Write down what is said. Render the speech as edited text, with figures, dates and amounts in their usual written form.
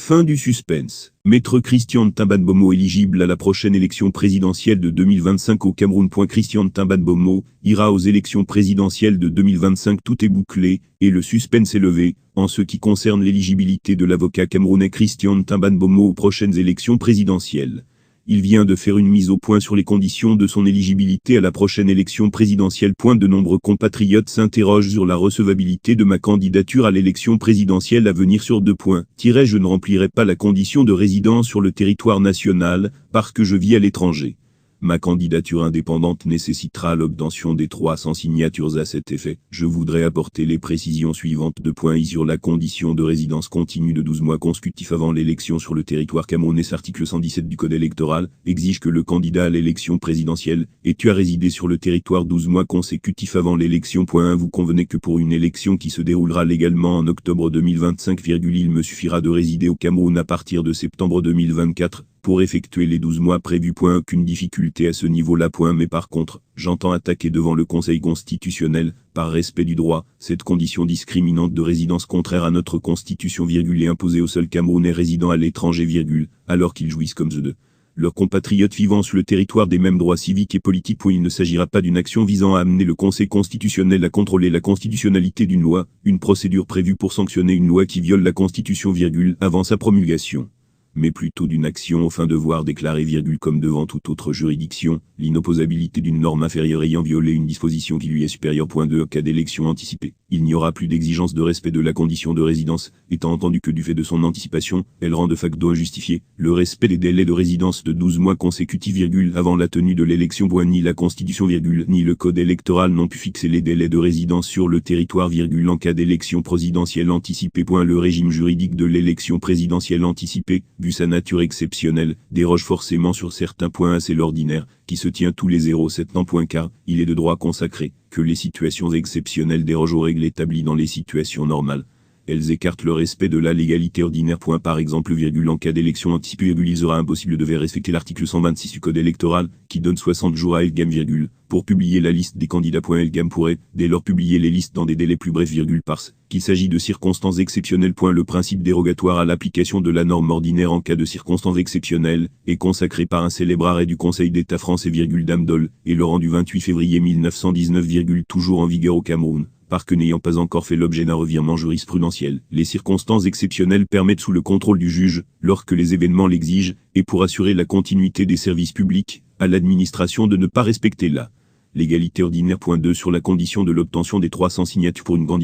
Fin du suspense. Maître Christian Ntimba Mbomo éligible à la prochaine élection présidentielle de 2025 au Cameroun. Christian Ntimba Mbomo ira aux élections présidentielles de 2025. Tout est bouclé, et le suspense est levé, en ce qui concerne l'éligibilité de l'avocat camerounais Christian Ntimba Mbomo aux prochaines élections présidentielles. Il vient de faire une mise au point sur les conditions de son éligibilité à la prochaine élection présidentielle. De nombreux compatriotes s'interrogent sur la recevabilité de ma candidature à l'élection présidentielle à venir sur 2 points. Je ne remplirai pas la condition de résidence sur le territoire national, parce que je vis à l'étranger. Ma candidature indépendante nécessitera l'obtention des 300 signatures à cet effet. Je voudrais apporter les précisions suivantes. 2 points I sur la condition de résidence continue de 12 mois consécutifs avant l'élection sur le territoire camerounais. Article 117 du Code électoral exige que le candidat à l'élection présidentielle ait eu à résider sur le territoire 12 mois consécutifs avant l'élection. 1. Vous convenez que pour une élection qui se déroulera légalement en octobre 2025, il me suffira de résider au Cameroun à partir de septembre 2024. Pour effectuer les 12 mois prévus. Aucune difficulté à ce niveau-là. Mais par contre, j'entends attaquer devant le Conseil constitutionnel, par respect du droit, cette condition discriminante de résidence contraire à notre constitution, et imposée aux seuls Camerounais résidant à l'étranger, alors qu'ils jouissent comme de leurs compatriotes vivant sur le territoire des mêmes droits civiques et politiques. Il ne s'agira pas d'une action visant à amener le Conseil constitutionnel à contrôler la constitutionnalité d'une loi, une procédure prévue pour sanctionner une loi qui viole la Constitution, avant sa promulgation, mais plutôt d'une action aux fins de voir déclarer, comme devant toute autre juridiction, l'inopposabilité d'une norme inférieure ayant violé une disposition qui lui est supérieure. 2. En cas d'élection anticipée, il n'y aura plus d'exigence de respect de la condition de résidence, étant entendu que du fait de son anticipation, elle rend de facto injustifié le respect des délais de résidence de 12 mois consécutifs, avant la tenue de l'élection. Ni la Constitution, ni le Code électoral n'ont pu fixer les délais de résidence sur le territoire, en cas d'élection présidentielle anticipée. Le régime juridique de l'élection présidentielle anticipée, vu sa nature exceptionnelle, déroge forcément sur certains points. C'est l'ordinaire, qui se tient tous les 0,7 ans. Car il est de droit consacré que les situations exceptionnelles dérogent aux règles établies dans les situations normales. Elles écartent le respect de la légalité ordinaire. Par exemple, en cas d'élection anticipée, il sera impossible de respecter l'article 126 du Code électoral, qui donne 60 jours à Elgam, pour publier la liste des candidats. Elgam pourrait, dès lors, publier les listes dans des délais plus brefs, parce qu'il s'agit de circonstances exceptionnelles. Le principe dérogatoire à l'application de la norme ordinaire en cas de circonstances exceptionnelles est consacré par un célèbre arrêt du Conseil d'État français, Damdol, et le rang du 28 février 1919, toujours en vigueur au Cameroun. Par que n'ayant pas encore fait l'objet d'un revirement jurisprudentiel, les circonstances exceptionnelles permettent, sous le contrôle du juge, lorsque les événements l'exigent, et pour assurer la continuité des services publics, à l'administration de ne pas respecter la légalité ordinaire. 2. Sur la condition de l'obtention des 300 signatures pour une candidature